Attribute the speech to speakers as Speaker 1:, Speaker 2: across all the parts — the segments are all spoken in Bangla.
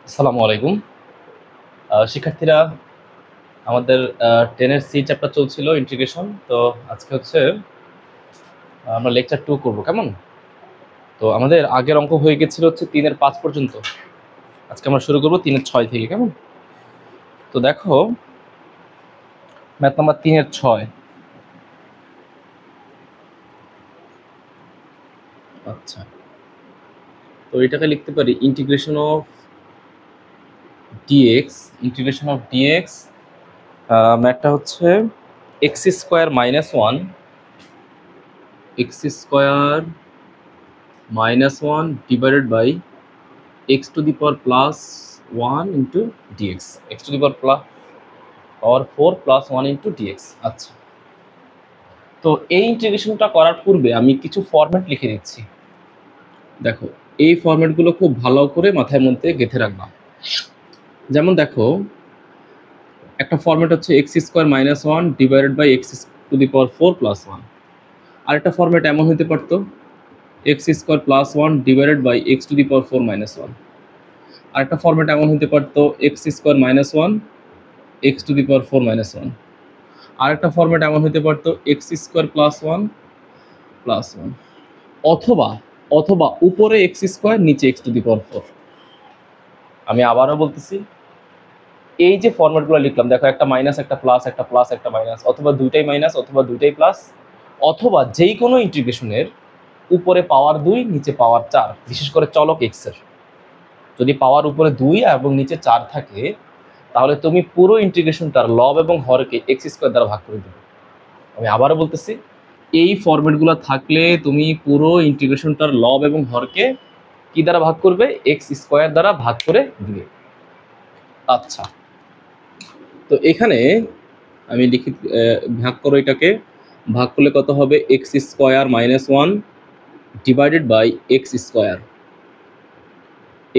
Speaker 1: আসসালামু আলাইকুম শিক্ষার্থীরা, আমাদের 10-এর সি চ্যাপ্টার চলছিল ইন্টিগ্রেশন। তো আজকে হচ্ছে আমরা লেকচার 2 করব। কেমন? তো আমাদের আগের অঙ্ক হয়ে গেছিল হচ্ছে 3-এর 5 পর্যন্ত। আজকে আমরা শুরু করব 3-এর 6 থেকে। কেমন? তো দেখো, ম্যাথ নাম্বার 3-এর 6। আচ্ছা, তো এটাকে লিখতে পারি integration of d x. Integration of d x ম্যাথটা হচ্ছে x square minus 1 x square minus 1 divided by x to the power plus 1 into dx, x to the power 4 plus 1 into dx। আচ্ছা, তো এই ইন্টিগ্রেশনটা করার পূর্বে আমি কিছু ফরম্যাট লিখে দিচ্ছি। দেখো, এই ফরম্যাটগুলো খুব ভালো করে মাথার মধ্যে গেঁথে রাখবা। যেমন দেখো, একটা ফরম্যাট হচ্ছে x square minus 1 divided by x to the power 4 plus 1। আরেকটা ফরম্যাট এমন হতে পারতো x square plus 1 divided by x to the power 4 minus 1। আরেকটা ফরম্যাট এমন হতে পারতো x square minus 1 x to the power 4 minus 1। আরেকটা ফরম্যাট এমন হতে পারতো এক্স স্কোয়ার প্লাস 1 প্লাস 1, অথবা অথবা উপরে এক্স স্কোয়ার নিচে এক্স টু দি পাওয়ার 4। আমি আবারও বলতেছি, এই যে ফরম্যাটগুলো লিখলাম, দেখো একটা মাইনাস একটা প্লাস, একটা প্লাস একটা মাইনাস, অথবা দুইটাই মাইনাস অথবা দুইটাই প্লাস, অথবা যেই কোনো ইন্টিগ্রেশনের উপরে পাওয়ার 2 নিচে পাওয়ার 4, বিশেষ করে চলক এক্স এর যদি পাওয়ার উপরে 2 এবং নিচে 4 থাকে, তাহলে তুমি পুরো ইন্টিগ্রেশনটার লব এবং হরকে এক্স স্কোয়ার দ্বারা ভাগ করে দেবে। আমি আবারও বলতেছি, এই ফরম্যাটগুলো থাকলে তুমি পুরো ইন্টিগ্রেশনটার লব এবং হরকে কি দ্বারা ভাগ করবে? এক্স স্কোয়ার দ্বারা ভাগ করে দিবে। আচ্ছা, তো এখানে আমি লিখি, ভাগ করো, এটাকে ভাগ করলে কত হবে? X square minus 1 divided by x square,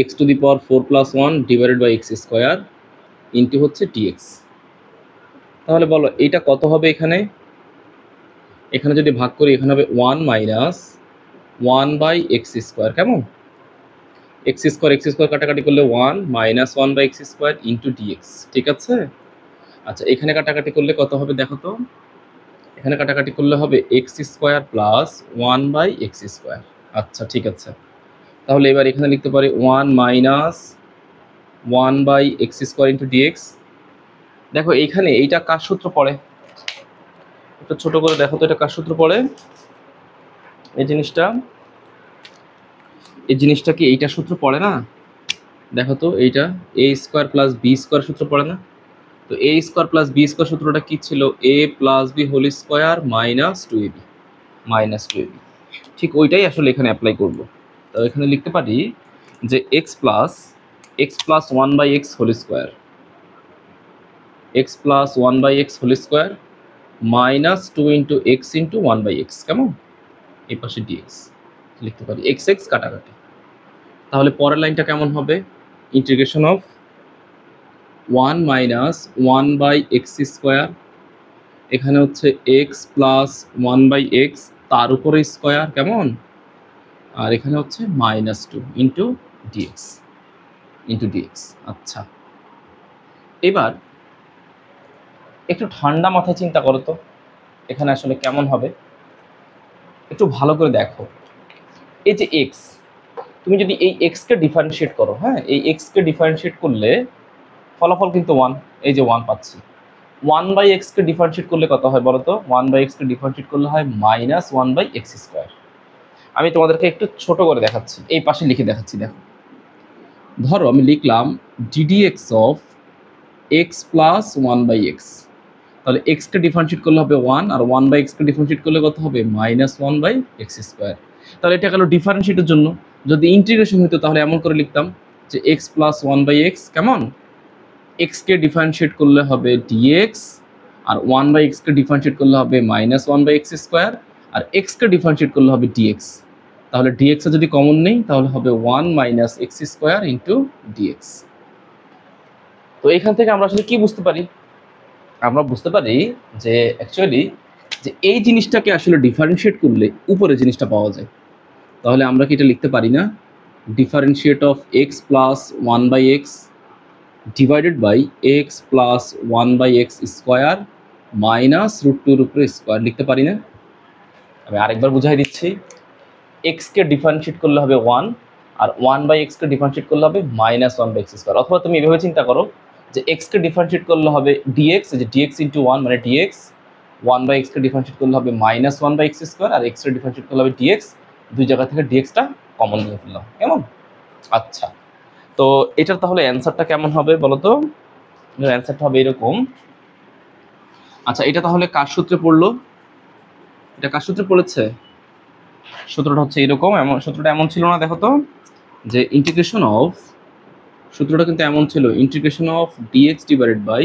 Speaker 1: x to the power 4 plus 1 divided by x square into হচ্ছে ডিএক্স। তাহলে বলো এইটা কত হবে? এখানে এখানে যদি ভাগ করি, এখানে হবে 1 মাইনাস 1 বাই এক্স স্কোয়ার। কেমন? এক্স স্কোয়ার কাটাকাটি করলে 1 minus 1 by x square into d x. ঠিক আছে? আচ্ছা, এখানে কাটাকাটি করলে কত হবে দেখো তো? এখানে কাটাকাটি করলে হবে x square plus 1 by x square. আচ্ছা, ঠিক আছে। তাহলে এবার এখানে লিখতে পারি 1 minus 1 by x square into d x. দেখো, এইখানে এইটা কার সূত্র পড়ে? একটু ছোট করে দেখো তো, এটা কার সূত্র পড়ে? এই জিনিসটা কি এইটা সূত্র পড়ে না? দেখো তো, এইটা a square plus b square সূত্র পড়ে না? তো a square plus b square সূত্রটা কি ছিল? A plus b whole square minus 2ab। ঠিক ওইটাই আসলে এখানে অ্যাপ্লাই করব। তো এখানে লিখতে পারি যে x plus 1 by x whole square, x plus 1 by x whole square minus 2 into x into 1 by x. কেমন? এই পাশে ডিএক্স লিখতে পারি, এক্স এক্স কাটাকাটি। তাহলে পরের লাইনটা কেমন হবে? Integration of 1 minus 1 by x square, এখানে হচ্ছে এক্স প্লাস 1 বাই এক্স তার উপরে স্কোয়ার। কেমন? আর এখানে হচ্ছে মাইনাস 2 ইন্টু ডিএক্স। আচ্ছা, এবার একটু ঠান্ডা মাথায় চিন্তা করো তো, এখানে আসলে কেমন হবে একটু ভালো করে দেখো। এই যে এক্স, তুমি যদি এই এক্সকে ডিফারেন্সিয়েট করো, হ্যাঁ, এই এক্সকে ডিফারেন্সিয়েট করলে ফলাফল কিন্তু 1। এই যে 1 পাচ্ছি। 1 বাই এক্সকে ডিফারেন্সিয়েট করলে কত হয় বলো তো? 1 বাই এক্সকে ডিফারেন্সিয়েট করলে হয় মাইনাস 1 বাই এক্স স্কোয়ার। আমি তোমাদেরকে একটু ছোট করে দেখাচ্ছি, এই পাশে লিখে দেখাচ্ছি। দেখো, ধরো আমি লিখলাম d d x of x plus 1 by x. তাহলে এক্সকে ডিফারেন্সিয়েট করলে হবে 1, আর 1 বাই এক্সকে ডিফারেন্সিয়েট করলে কত হবে? Minus 1 by x square. তাহলে এটা গেল ডিফারেন্সিয়েটের জন্য। যদি ইন্টিগ্রেশন হতো তাহলে এমন করে লিখতাম যে এক্স প্লাস 1 বাই এক্স। কেমন? এক্সকে ডিফারেন্সিয়েট করলে হবে ডিএক্স, আর 1 বাই এক্সকে ডিফারেন্সিয়েট করলে হবে মাইনাস 1 বাই এক্স স্কোয়ার, আর এক্সকে ডিফারেন্সিয়েট করলে হবে ডিএক্স। তাহলে ডিএক্স যদি কমন নেই তাহলে হবে 1 minus x square into d x. তো এখান থেকে আমরা আসলে কি বুঝতে পারি? আমরা বুঝতে পারি যে অ্যাকচুয়ালি যে এই জিনিসটাকে আসলে ডিফারেন্সিয়েট করলে উপরে জিনিসটা পাওয়া যায়। তাহলে আমরা কি এটা লিখতে পারি না differentiate of x plus one by x divided by x plus one by x square minus root টুর উপরে স্কোয়ার লিখতে পারি না? আমি আরেকবার বুঝাই দিচ্ছি। এক্সকে ডিফারেন্সিয়েট করলে হবে ওয়ান, আর ওয়ান বাই এক্সকে ডিফারেন্সিয়েট করলে হবে minus one by x square. অথবা তুমি এভাবে চিন্তা করো যে এক্সকে ডিফারেন্সিয়েট করলে হবে ডিএক্স, যে ডিএক্স ইন্টু ওয়ান মানে ডিএক্স, ওয়ান বাই এক্সকে ডিফারেন্সিয়েট করলে হবে minus one by x square, আর এক্সকে ডিফারেন্সিয়েট করলে হবে ডিএক্স। দুই জায়গা থেকে ডিএক্সটা কমন নিয়ে ফেললাম, কেমন? আচ্ছা, তো এটার তাহলে অ্যান্সারটা কেমন হবে বলো তো? এটার অ্যান্সারটা হবে এরকম। আচ্ছা, এটা তাহলে কার সূত্রে পড়লো? এটা কার সূত্রে পড়েছে? সূত্রটা হচ্ছে এরকম, সূত্রটা এমন ছিল না, দেখো তো, যে ইন্টিগ্রেশন অফ, সূত্রটা কিন্তু এমন ছিল, integration of d x divided by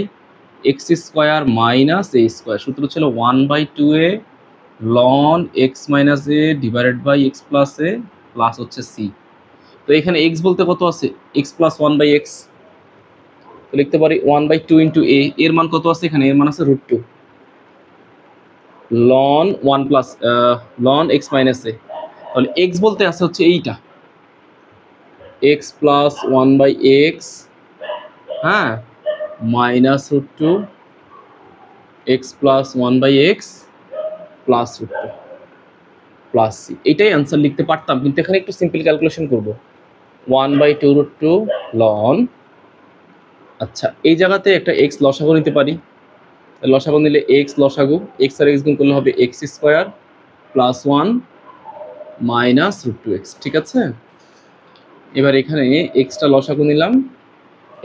Speaker 1: x square minus a square. সূত্র ছিল 1/2a লন x minus a divided by x plus a plus হচ্ছে সি। তো এখানে এক্স বলতে কত আছে? X plus one by x, তো লিখতে পারি 1/2 ইন্টু এ। এর মান কত আছে এখানে? এর মান আছে √2 ln one plus ln x minus a. তাহলে এক্স বলতে আছে হচ্ছে এইটা, x plus one by x, হ্যাঁ, minus √2 x plus one by x plus √2 plus C. এটাই অ্যান্সার লিখতে পারতাম, কিন্তু এখানে একটু সিম্পল ক্যালকুলেশন করবো। 1/2 √2 লন, আচ্ছা এই জায়গাতে একটা এক্স লসাগু নিতে পারি। লসাগু নিলে এক্স লসাগু, এক্স আর এক্স গুণ করলে হবে x square plus one minus √2x, ঠিক আছে? এবার এখানে এক্সটা লসাগু নিলাম,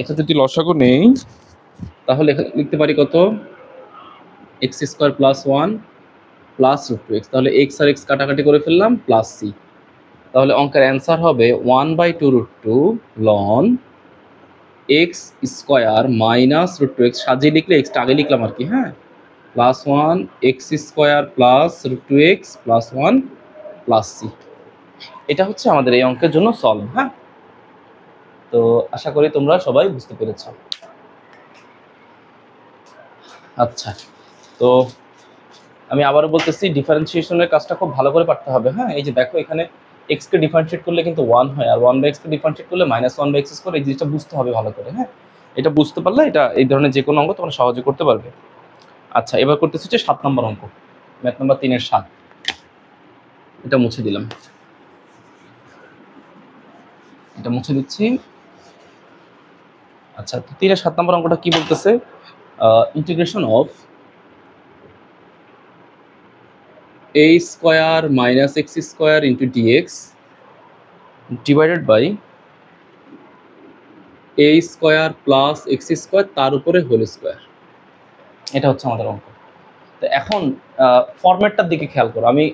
Speaker 1: এটা যদি লসাগু নেই তাহলে এখানে লিখতে পারি কত? X square plus one plus √2x, তাহলে এক্স আর এক্স কাটাকাটি করে ফেললাম প্লাস সি। তাহলে অঙ্কের অ্যান্সার হবে 1/2 √2 loan x square minus √2x, সাজিয়ে লিখলে এক্সটা আগে লিখলাম আর কি, হ্যাঁ, plus one x square plus √2x plus one plus c. এটা হচ্ছে আমাদের এই অঙ্কের জন্য সলভ। হ্যাঁ, তো আশা করি তোমরা সবাই বুঝতে পেরেছ। আচ্ছা, তো আমি আবারও বলতেছি, ডিফারেন্সিয়েশনের কাজটা খুব ভালো করে পারতে হবে। হ্যাঁ, এই যে দেখো এখানে এক্সকে ডিফারেন্সিয়েট করলে কিন্তু ওয়ান হয়, আর ওয়ান বাই এক্সকে ডিফারেন্সিয়েট করলে minus one by x square. এই জিনিসটা বুঝতে হবে ভালো করে। হ্যাঁ, এটা বুঝতে পারলে এটা এই ধরনের যে কোনো অঙ্ক তোমরা সহজে করতে পারবে। আচ্ছা, এবার করতেছি হচ্ছে 7 নম্বর অঙ্ক, ম্যাথ নাম্বার 3-এর 7। এটা মুছে দিলাম, এটা মুছে দিচ্ছি। আচ্ছা, তো 3-এর 7 নম্বর অঙ্কটা কি বলতেছে? Integration of a square minus x square into d x divided by a square plus x square তার উপরে হোল স্কোয়ার। এটা হচ্ছে আমাদের অঙ্ক। তো এখন ফরম্যাটটার দিকে খেয়াল করো। আমি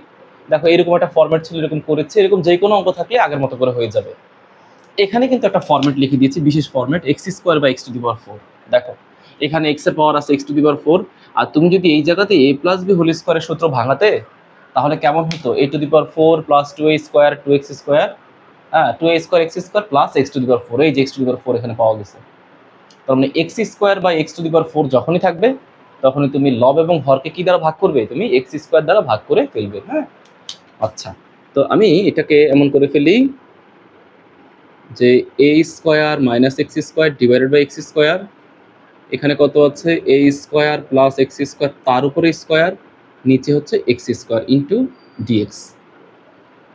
Speaker 1: দেখো এরকম একটা ফরম্যাট ছিল, এরকম করেছি, এরকম যে কোনো অঙ্ক থাকলে আগের মতো করে হয়ে যাবে। এখানে কিন্তু একটা ফরম্যাট লিখে দিয়েছি, বিশেষ format, x square by x⁴। দেখো এখানে এক্স এর পাওয়ার আছে x⁴, আর তুমি যদি এই জায়গাতে a প্লাস বি হোল স্কোয়ারের সূত্র ভাঙাতে তাহলে কেমন হতো? a⁴ plus 2a square 2x square, হ্যাঁ, 2a square x square plus x⁴। এই যে x⁴ এখানে পাওয়া গেছে। তার মানে এক্স স্কোয়ার বাই x⁴ যখনই থাকবে তখনই তুমি লব এবং হরকে কি দ্বারা ভাগ করবে? তুমি এক্স স্কোয়ার দ্বারা ভাগ করে ফেলবে। হ্যাঁ, আচ্ছা, তো আমি এটাকে এমন করে ফেলি যে a square minus x square divided by x square, এখানে কত আছে? a square plus x square তার উপরে স্কোয়ার, নিচে হচ্ছে এক্স স্কোয়ার ইন্টু ডিএক্স।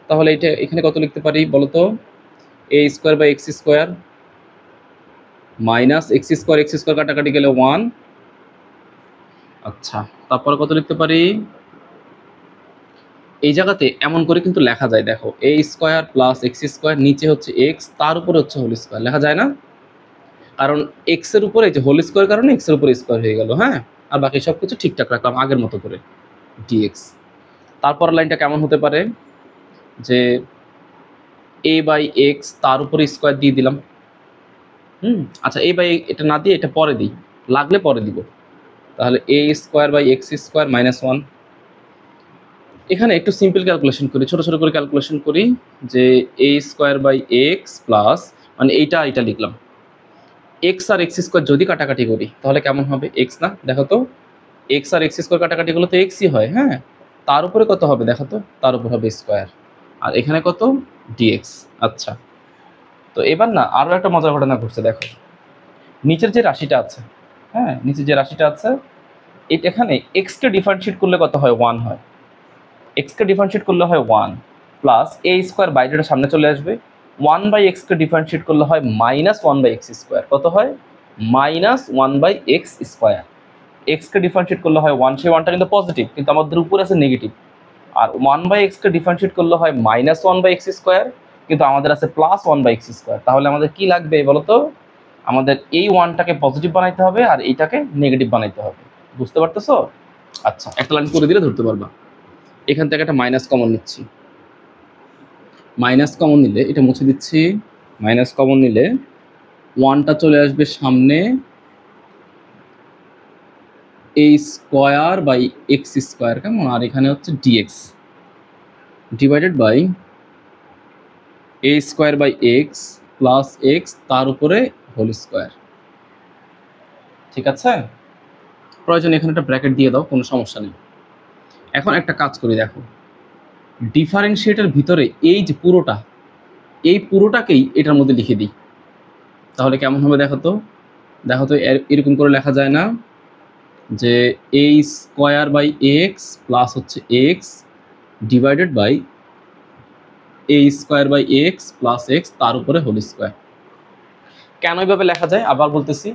Speaker 1: তাহলে এটা এখানে কত লিখতে পারি বলো তো? a square by x square minus x square কাটাকাটি গেলে 1। আচ্ছা, তারপরে কত লিখতে পারি? এই জায়গাতে এমন করে কিন্তু লেখা যায়, দেখো a square plus x square, নিচে হচ্ছে এক্স, তার উপরে হচ্ছে হোল স্কোয়ার। লেখা যায় না? কারণ এক্স এর উপরে যে হোল স্কোয়ার কারণে এক্স এর উপরে স্কোয়ার হয়ে গেল। হ্যাঁ, আর বাকি সব কিছু ঠিকঠাক রাখলাম আগের মতো করে, ডিএক্স। তারপর লাইনটা কেমন হতে পারে? যে a বাই এক্স তার উপরে স্কোয়ার দিয়ে দিলাম। আচ্ছা, a বাই এটা না দিয়ে এটা পরে দিই, লাগলে পরে দিব। তাহলে a square by x square minus 1। এখানে একটু সিম্পল ক্যালকুলেশন করি, ছোট ছোট করে ক্যালকুলেশন করি, যে a square by x plus, মানে এইটা লিখলাম, এক্স আর এক্স স্কোয়ার যদি কাটাকাটি করি তাহলে কেমন হবে? এক্স না, দেখো তো, এক্স আর এক্স স্কোয়ার কাটাকাটি করলে তো এক্সই হয়। হ্যাঁ, তার উপরে কত হবে দেখো তো? তার উপর হবে স্কোয়ার, আর এখানে কত? ডিএক্স। আচ্ছা, তো এবার না আরও একটা মজার ঘটনা ঘটছে, দেখো নিচের যে রাশিটা আছে, হ্যাঁ নিচের যে রাশিটা আছে এখানে এক্সকে ডিফারেন্সিয়েট করলে কত হয়, 1 হয়। এক্সকে ডিফারেন্সিয়েট করলে হয় 1 প্লাস এ স্কোয়ার বাইরেটা সামনে চলে আসবে, 1/x-কে ডিফারেন্সিয়েট করলে হয় -1/x²। কত হয়, -1/x²। এক্সকে ডিফারেন্সিয়েট করলে হয় 1, সেই 1টা কিন্তু পজিটিভ, কিন্তু আমাদের উপরে আছে নেগেটিভ। আর 1/x-কে ডিফারেন্সিয়েট করলে হয় -1/x², কিন্তু আমাদের আছে +1/x²। তাহলে আমাদের কি লাগবে বলো তো, আমাদের এই 1টাকে পজিটিভ বানাইতে হবে আর এইটাকে নেগেটিভ বানাইতে হবে। বুঝতে পারতেছো? আচ্ছা, একটা লাইন করে দিলে ধরতে পারবা। এখান থেকে একটা মাইনাস কমন নিচ্ছি, মাইনাস কমন নিলে এটা মুছে দিচ্ছি, মাইনাস কমন নিলে 1টা চলে আসবে সামনে, a²/x², কেমন, আর এখানে হচ্ছে dx divided by a² plus x তার উপরে হোল স্কোয়ার। ঠিক আছে, প্রয়োজন এখানে একটা ব্র্যাকেট দিয়ে দাও, কোনো সমস্যা নেই। এখন একটা কাজ করি, দেখো ডিফারেন্সিয়েটের ভিতরে এই যে পুরোটা, এই পুরোটাকেই এটার মধ্যে লিখে দিই, তাহলে কেমন হবে দেখো তো। দেখো তো এরকম করে লেখা যায় না যে a²/x প্লাস হচ্ছে x divided by a² plus x তার উপরে হোল স্কোয়ার। কেন এইভাবে লেখা যায় আবার বলতেছি,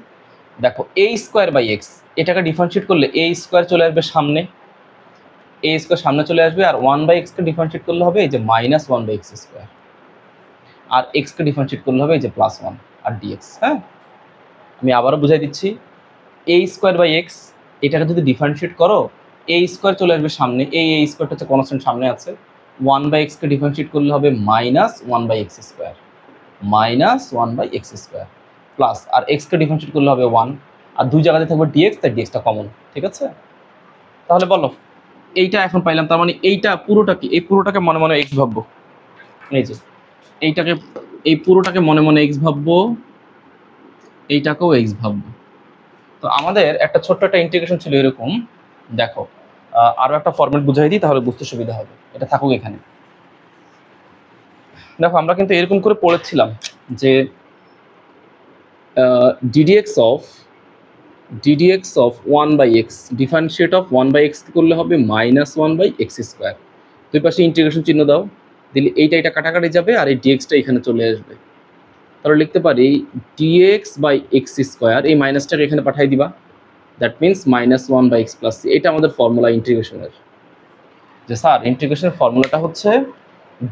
Speaker 1: দেখো a²/x এটাকে ডিফারেন্সিয়েট করলে a² চলে আসবে সামনে, a² সামনে চলে আসবে, আর 1/x-কে ডিফারেন্সিয়েট করলে হবে এই যে -1/x², আর x-কে ডিফারেন্সিয়েট করলে হবে এই যে +1 আর dx। হ্যাঁ, আমি আবারও বুঝাই দিচ্ছি, a²/x এটাকে যদি ডিফারেন্সিয়েট করো, a² চলে আসবে সামনে, এই a² হচ্ছে কনস্ট্যান্ট সামনে আছে, 1/x-কে ডিফারেন্সিয়েট করলে হবে -1/x², -1/x² প্লাস, আর x-কে ডিফারেন্সিয়েট করলে হবে 1, আর দুই জায়গাতে থাকবে dx, তাই dxটা কমন। ঠিক আছে, তাহলে বলো এইটা এখন পাইলাম, তার মানে এইটা পুরোটাকে, এই পুরোটাকে মনে মনে x ভাববো, এই যে এইটাকে, এই পুরোটাকে মনে মনে x ভাববো, এইটাকেও x ভাববো। তো আমাদের একটা ছোট্ট একটা ইন্টিগ্রেশন ছিল এরকম, দেখো আরো একটা ফরম্যাট বুঝাই দিই তাহলে বুঝতে সুবিধা হবে, এটা থাকুক এখানে। দেখো আমরা কিন্তু এরকম করে পড়েছিলাম যে ddx of 1/x differentiate of 1/x করলে হবে -1/x²। দুই পাশে ইন্টিগ্রেশন চিহ্ন দাও, দিলে এইটা কাটাকাটি যাবে আর এই dxটা এখানে চলে আসবে। তাহলে লিখতে পারি dx/x², এই মাইনাসটাকে এখানে পাঠিয়ে দিবা, দ্যাট মিনস -1/x + c। এটা আমাদের ফর্মুলা ইন্টিগ্রেশনের, যে স্যার ইন্টিগ্রেশনের ফর্মুলাটা হচ্ছে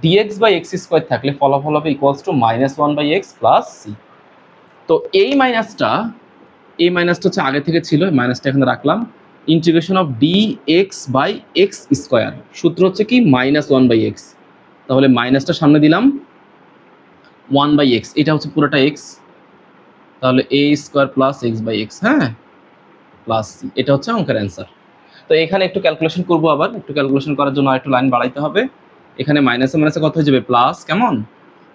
Speaker 1: dx/x² থাকলে ফলাফল হবে ইকুয়ালস টু -1/x + c। তো এই মাইনাসটা হচ্ছে আগে থেকে ছিল, এই মাইনাসটা এখানে রাখলাম, ইন্টিগ্রেশন অফ dx/x², সূত্র হচ্ছে কি -1/x, তাহলে মাইনাসটা সামনে দিলাম, 1/x এটা হচ্ছে পুরোটা x, তাহলে a² প্লাস x/x, হ্যাঁ প্লাস c, এটা হচ্ছে অঙ্কের অ্যান্সার। তো এখানে একটু ক্যালকুলেশন করবো, আবার একটু ক্যালকুলেশন করার জন্য আরেকটু লাইন বাড়াইতে হবে। এখানে মাইনাসে মাইনাসে কত হয়ে যাবে, প্লাস, কেমন,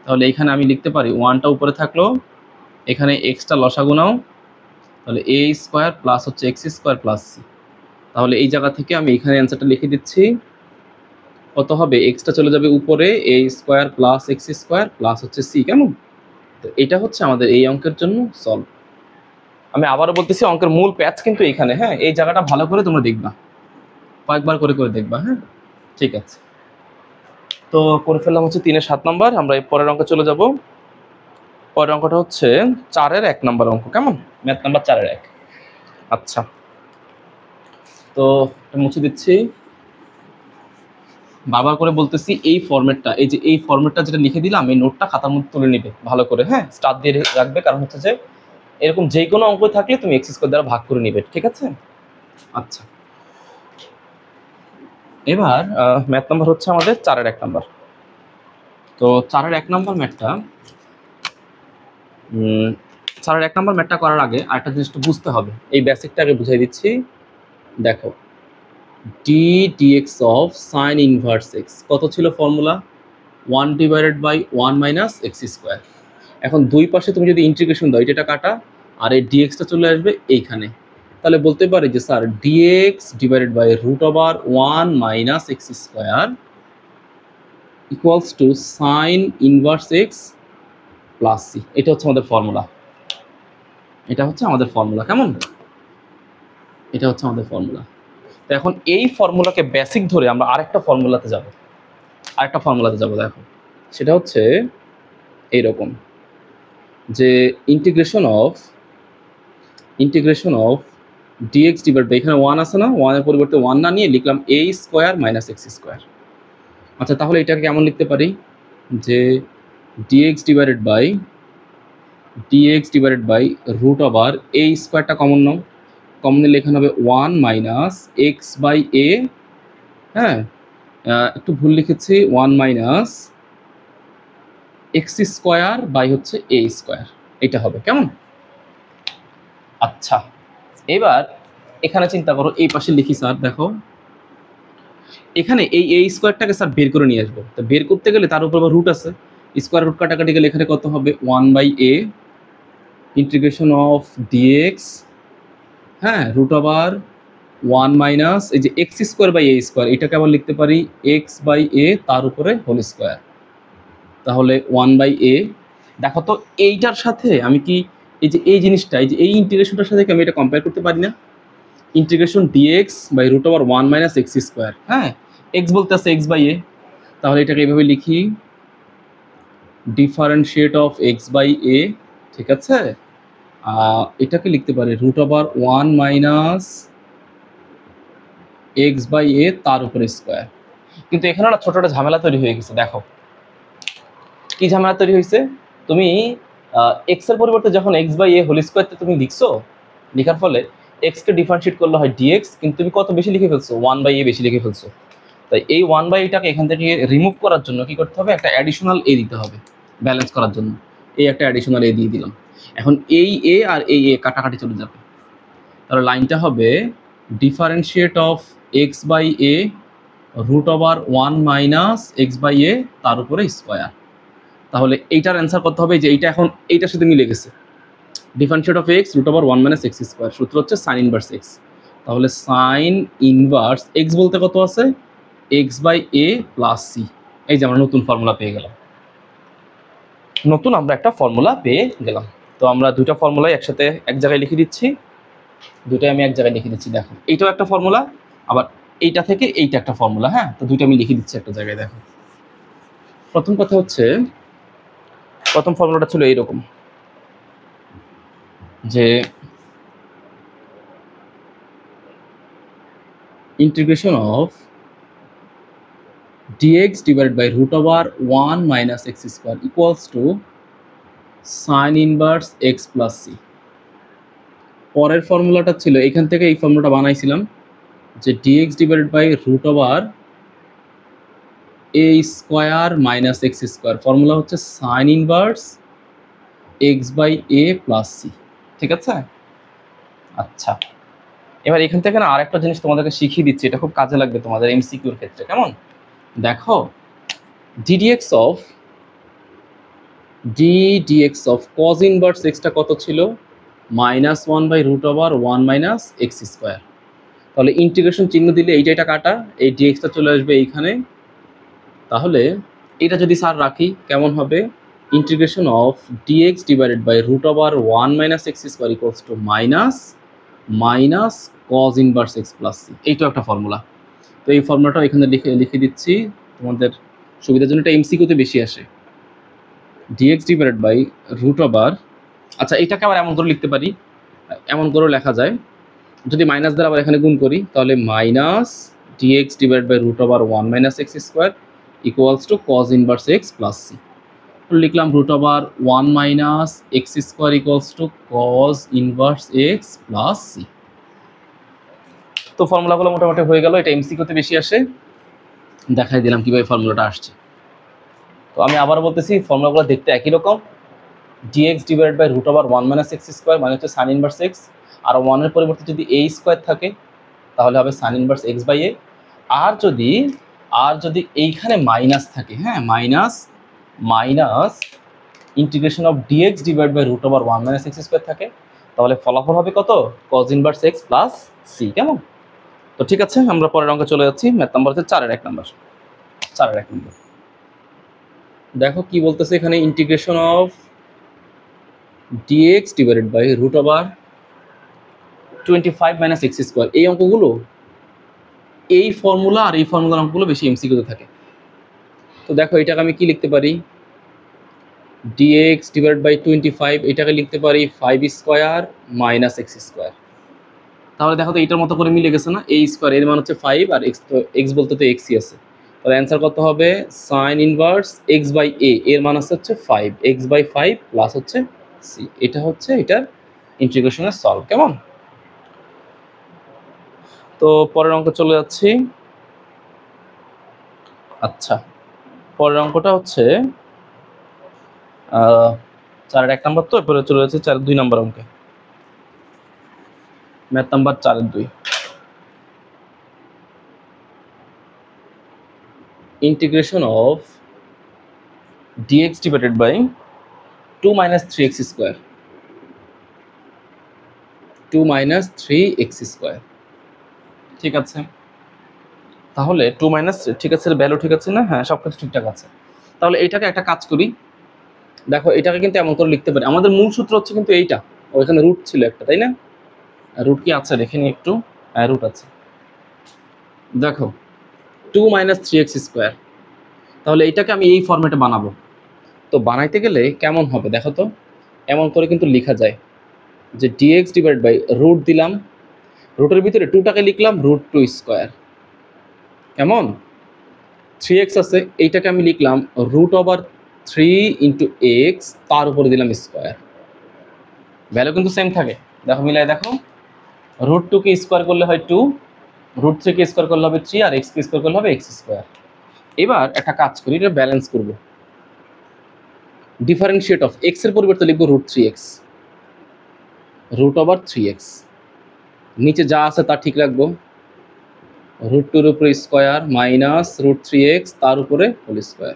Speaker 1: তাহলে এখানে আমি লিখতে পারি 1টা উপরে থাকলো, এখানে এক্সটা লসাগু নাও, তাহলে a² প্লাস হচ্ছে x² প্লাস c। তাহলে এই জায়গা থেকে আমি এখানে অ্যান্সারটা লিখে দিচ্ছি, কত হবে, এক্সটা চলে যাবে উপরে, a² প্লাস x² প্লাস হচ্ছে c, কেমন। তো এটা হচ্ছে আমাদের এই অঙ্কের জন্য সলভ। আমি আবারও বলতেছি, অঙ্কের মূল প্যাচ কিন্তু এখানে, হ্যাঁ এই জায়গাটা ভালো করে তোমরা দেখবা, কয়েকবার করে দেখবা, হ্যাঁ ঠিক আছে। তো করে ফেললাম হচ্ছে 3-এর 7 নম্বর, আমরা এই পরের অঙ্কে চলে যাব। পরের অঙ্কটা হচ্ছে 4-এর 1 নম্বর অঙ্ক, কেমন, ম্যাথ নাম্বার 4-এর 1। আচ্ছা, তো মুছে দিচ্ছি, বারবার করে বলতেছি এই ফরম্যাটটা, এই যে এই ফরম্যাটটা যেটা লিখে দিলাম, এই নোটটা খাতার মধ্যে তুলে নিবে ভালো করে, হ্যাঁ স্টার দিয়ে রাখবে, কারণ হচ্ছে যে এরকম যে কোনো অঙ্ক থাকলে তুমি x² দ্বারা ভাগ করে নিবে, ঠিক আছে। আচ্ছা, এবার ম্যাথ নাম্বার হচ্ছে আমাদের 4-এর 1 নাম্বার। তো 4-এর 1 নাম্বার ম্যাথটা, 4-এর 1 নাম্বার ম্যাথটা করার আগে আরেকটা জিনিস তো বুঝতে হবে, এই বেসিকটা আগে বুঝাই দিচ্ছি। দেখো dx of sin inverse x কত ছিল ফর্মুলা, 1/1 - x²। এখন দুই পাশে তুমি যদি ইন্টিগ্রেশন দাও, এটা কাটা, আর এই dxটা চলে আসবে এইখানে, তাহলে বলতে পারি যে sir dx √1 - x² equals to sin inverse x plus c. এটা হচ্ছে আমাদের ফর্মুলা, এটা হচ্ছে আমাদের ফর্মুলা। কেমন? এটা হচ্ছে আমাদের ফর্মুলা। তো এখন এই ফর্মুলাকে বেসিক ধরে আমরা আরেকটা ফর্মুলাতে যাব, দেখো সেটা হচ্ছে এইরকম, যে integration of d x divide by, এখানে 1 আছে না, 1 এর পরিবর্তে 1 না নিয়ে লিখলাম a square minus x square. আচ্ছা, তাহলে এটাকে কেমন লিখতে পারি, যে dx divided by root over a স্কয়ারটা কমন নাও, কমন নিলে এখানে হবে 1 মাইনাস এক্স বাই এ, হ্যাঁ একটু ভুল লিখেছি, 1 মাইনাস এক্স স্কয়ার বাই হচ্ছে এ স্কয়ার, এটা হবে। কেমন? আচ্ছা, এবার এখানে চিন্তা করো, এই পাশে লিখি স্যার, দেখো এখানে এই এ স্কয়ারটাকে স্যার বের করে নিয়ে আসবো। তো বের করতে গেলে তার উপর আবার রুট আছে, স্কয়ার রুট কাটাকাটি গেলে এখানে কত হবে, 1 by a integration of d x, হ্যাঁ রুট ওভার 1 মাইনাস এই যে x square by a square, এটাকে আবার লিখতে পারি এক্স বাই এ তার উপরে হোল স্কোয়ার, তাহলে 1 বাই এ। দেখো তো এইটার সাথে আমি কি এই যে এই জিনিসটা, এই যে এই ইন্টিগ্রেশনটার সাথে কি আমি এটা কম্পেয়ার করতে পারি না? Integration dx by root over 1 minus x square, হ্যাঁ এক্স বলতে আছে এক্স বাই এ, তাহলে এটাকে এইভাবে লিখি differentiate of x by a, ঠিক আছে? এটাকে লিখতে পারি root over 1 minus x by a তার উপরে স্কোয়ার। কিন্তু এখানে একটা ছোট একটা ঝামেলা তৈরি হয়ে গেছে। দেখো কি ঝামেলা তৈরি হয়েছে, তুমি এক্স এর পরিবর্তে যখন এক্স বাই এ হোল স্কোয়ারতে তুমি লিখছো, লেখার ফলে এক্স কে ডিফারেন্সিয়েট করলে হয় ডিএক্স, কিন্তু তুমি কত বেশি লিখে ফেলছো, 1 বাই এ বেশি লিখে ফেলছো। তাই এই 1 বাই এটাকে এখান থেকে রিমুভ করার জন্য কি করতে হবে, একটা অ্যাডিশনাল এ দিতে হবে ব্যালেন্স করার জন্য। এই একটা অ্যাডিশনাল এ দিয়ে দিলাম, এখন এই এ আর এই এ কাটাকাটি চলে যাবে, তাহলে লাইনটা হবে differentiate of x by a root over 1 minus x by a তার উপরে স্কোয়ার। তাহলে এইটার অ্যান্সার করতে হবে যে এইটা এখন এইটার সাথে মিলে গেছে, differentiate of x root over 1 minus x square, সূত্র হচ্ছে সাইন ইনভার্স এক্স। তাহলে সাইন ইনভার্স এক্স বলতে কত আছে, x by a plus c. এই যে আমরা নতুন ফর্মুলা পেয়ে গেলাম, আমরা একটা ফর্মুলা পেয়ে গেলাম। তো আমরা দুইটা ফর্মুলাই একসাথে এক জায়গায় লিখে দিচ্ছি, দুইটাই আমি এক জায়গায় লিখে দিচ্ছি। দেখো এইটাও একটা ফর্মুলা, আবার এইটা থেকে এইটা একটা ফর্মুলা, হ্যাঁ তো দুইটা আমি লিখে দিচ্ছি একটা জায়গায়। দেখো প্রথম কথা হচ্ছে, প্রথম ফর্মুলাটা ছিল এইরকম, যে integration of dx divided by root over 1 minus x square equals to sin inverse x plus c। পরের ফর্মুলাটা ছিল, এখান থেকে এই ফর্মুলাটা বানাইছিলাম, যে dx divided by root over a square minus x square, formula হচ্ছে sin inverse x by a plus c, ঠিক আছে? আচ্ছা, এবার এখান থেকে না আরেকটা জিনিস তোমাদেরকে শিখিয়ে দিচ্ছি, এটা খুব কাজে লাগবে তোমাদের এমসিকিউর ক্ষেত্রে। কেমন? দেখো ddx of cos inverse x টা কত ছিল, -1 by root over 1 minus x square. তাহলে ইন্টিগ্রেশন চিহ্ন দিলে এইটা কাটা, এই dx টা চলে আসবে এইখানে। তাহলে এটা যদি স্যার রাখি কেমন হবে, integration of dx divided by root over 1 minus x square equals to minus cos inverse x plus c। এইটাও একটা ফর্মুলা। তো এই ফর্মুলাটাও এখানে লিখে দিচ্ছি তোমাদের সুবিধার জন্য, এটা এমসিকিউতে বেশি আসে। dx divided by root over, আচ্ছা এটাকে আবার এমন করে লিখতে পারি, এমন করেও লেখা যায়, যদি মাইনাস দ্বারা আবার এখানে গুণ করি তাহলে minus dx divided by root over 1 minus x square equals to cos inverse x plus c। লিখলাম root over 1 minus x square equals to cos inverse x plus c। তো ফর্মুলাগুলো মোটামুটি হয়ে গেল, এটা এমসিকিউতে বেশি আসে, দেখাই দিলাম কিভাবে ফর্মুলাটা আসছে। তো আমি আবার বলতেছি, ফর্মুলাগুলো দেখতে একই রকম, dx divided by root over 1 minus x square মানে হচ্ছে সাইন ইনভার্স এক্স, আর 1 এর পরিবর্তে যদি a স্কোয়ার থাকে তাহলে হবে sine inverse x by a. আর যদি এইখানে মাইনাস থাকে, হ্যাঁ minus integration of dx divide by root over 1 minus x square থাকে, তাহলে ফলাফল হবে কত, cos inverse x plus c. কেমন? তো ঠিক আছে, আমরা পরের অঙ্কে চলে যাচ্ছি। ম্যাথ নাম্বার হচ্ছে 4 এর 1 নাম্বার। দেখো কি বলতেছে এখানে, integration of dx divided by root over 25 minus x square. এই অঙ্কগুলো, এই ফর্মুলা আর এই ফর্মুলার অঙ্কগুলো বেশি এমসিকিউতে থাকে। তো দেখো এটাকে আমি কি লিখতে পারি, dx ডিভাইডেড বাই 25, এটাকে লিখতে পারি 5 স্কোয়ার মাইনাস এক্স স্কোয়ার। তাহলে দেখো তো এটার মতো করে মিলে গেছে না, এই স্কোয়ার এর মান হচ্ছে 5 আর এক্স, তো এক্স বলতে তো এক্সই আছে। তাহলে অ্যান্সার কত হবে, সাইন ইনভার্স এক্স বাই এ এর মান হচ্ছে 5, এক্স বাই 5 প্লাস হচ্ছে সি। এটা হচ্ছে এটার ইন্টিগ্রেশনের সলভ। কেমন? তো পরের অঙ্ক চলে যাচ্ছি। আচ্ছা, পরের অঙ্কটা হচ্ছে 4-এর 1 নম্বর, তো এরপরে চলে যাচ্ছে 4-এর 2 নম্বর অঙ্কে, ম্যাথ নাম্বার 4-এর 2। Integration of dx divided by 2 minus 3x square, 2 minus 3x square। ঠিক আছে, তাহলে 2 মাইনাস, ঠিক আছে, ভ্যালু ঠিক আছে না? হ্যাঁ, সব কিছু ঠিকঠাক আছে। তাহলে এইটাকে একটা কাজ করি, দেখো এটাকে কিন্তু এমন করে লিখতে পারি, আমাদের মূল সূত্র হচ্ছে কিন্তু এইটা, ওইখানে রুট ছিল একটা, তাই না? রুট কি আছে দেখে নি একটু, রুট আছে। দেখো 2 মাইনাস 3x স্কোয়ার, তাহলে এইটাকে আমি এই ফর্মেটে বানাবো। তো বানাইতে গেলে কেমন হবে দেখো তো, এমন করে কিন্তু লেখা যায় যে dx ডিভাইড বাই রুট দিলাম, রুটের ভিতরে 2টাকে লিখলাম রুট 2 স্কোয়ার, কেমন? 3x আছে, এইটাকে আমি লিখলাম রুট ওভার 3 ইন্টু এক্স, তার উপরে দিলাম স্কোয়ার। ভ্যালু কিন্তু সেম থাকে, দেখো মিলাই দেখো, রুট 2কে স্কোয়ার করলে হয় 2, রুট 3কে স্কোয়ার করলে হবে 3, আর এক্সকে স্কোয়ার করলে হবে এক্স স্কোয়ার। এবার একটা কাজ করি, এটা ব্যালেন্স করবো, ডিফারেন্সিয়েট অফ এক্স এর পরিবর্তে লিখবো root 3x, root over 3x, নিচে যা আছে তা ঠিক রাখবো, রুট 2-এর উপরে স্কোয়ার মাইনাস রুট 3x তার উপরে হোল স্কোয়ার।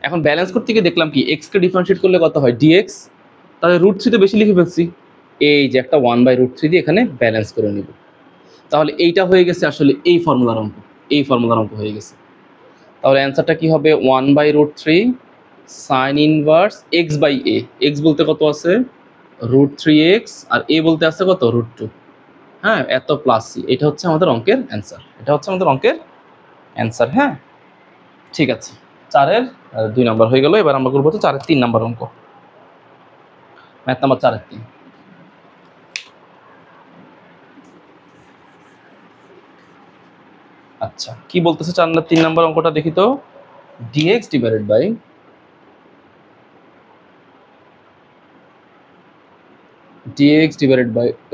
Speaker 1: এখন ব্যালেন্স করতে গিয়ে দেখলাম কি, এক্সকে ডিফারেন্সিয়েট করলে কত হয় dx, তাহলে রুট 3 তে বেশি লিখে ফেলছি, এই যে একটা 1/√3 দিয়ে এখানে ব্যালেন্স করে নিব। তাহলে এইটা হয়ে গেছে আসলে এই ফর্মুলার অঙ্ক, এই ফর্মুলার অঙ্ক হয়ে গেছে। তাহলে অ্যান্সারটা কি হবে, 1/√3 sine inverse x by A, x বলতে কত আছে রুট 3x, আর এ বলতে আছে কত রুট 2, হ্যাঁ, এত প্লাস সি। এটা হচ্ছে আমাদের অঙ্কের অ্যান্সার, এটা হচ্ছে আমাদের অঙ্কের অ্যান্সার। হ্যাঁ, ঠিক আছে, 4-এর 2 নম্বর হয়ে গেল। এবার আমরা করবো হচ্ছে 4-এর 3 নম্বর অঙ্ক, ম্যাথ নাম্বার 4-এর 3। আচ্ছা, কি বলতেছে 4-3 নম্বর অঙ্কটা দেখি তো, dx divided by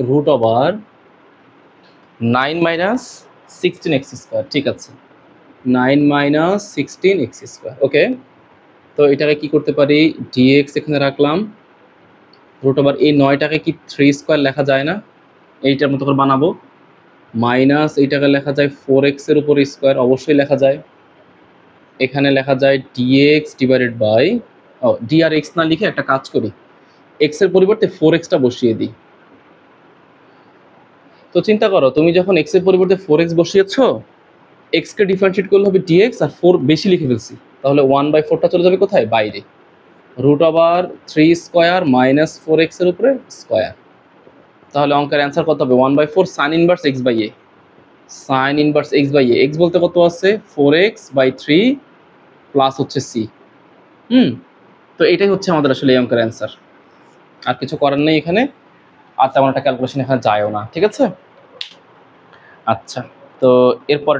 Speaker 1: root over 9 minus 16x square. ঠিক আছে, 9 মাইনাস 16x স্কোয়ার। ওকে, তো এটাকে কি করতে পারি, dx এখানে রাখলাম, রুট ওভার এই 9টাকে কি 3 স্কোয়ার লেখা যায় না, এইটার মতো করে বানাবো, মাইনাস এইটাকে লেখা যায় 4x এর উপর স্কোয়ার, অবশ্যই লেখা যায়। এখানে লেখা যায় dx ডিভাইডেড বাই, ডি আর এক্স না লিখে একটা কাজ করি, এক্স এর পরিবর্তে 4xটা বসিয়ে দিই। তো চিন্তা করো, তুমি যখন এক্স এর পরিবর্তে 4x বসিয়েছো, এক্স কে ডিফারেন্সিয়েট করলে হবে dx, আর 4 বেশি লিখে ফেলছি, তাহলে 1/4টা চলে যাবে কোথায়, বাইরে, root over 3 square minus 4x এর উপরে স্কোয়ার। তাহলে অঙ্কের অ্যান্সার কত হবে, 1/4 sine inverse x by A, sine inverse x by A, x বলতে কত আছে 4x/3 প্লাস হচ্ছে সি। তো এটাই হচ্ছে আমাদের আসলে এই অঙ্কের অ্যান্সার, আর কিছু করার নেই এখানে, আর তেমন একটা ক্যালকুলেশন এখানে যায়ও না। ঠিক আছে, আচ্ছা, তো এরপর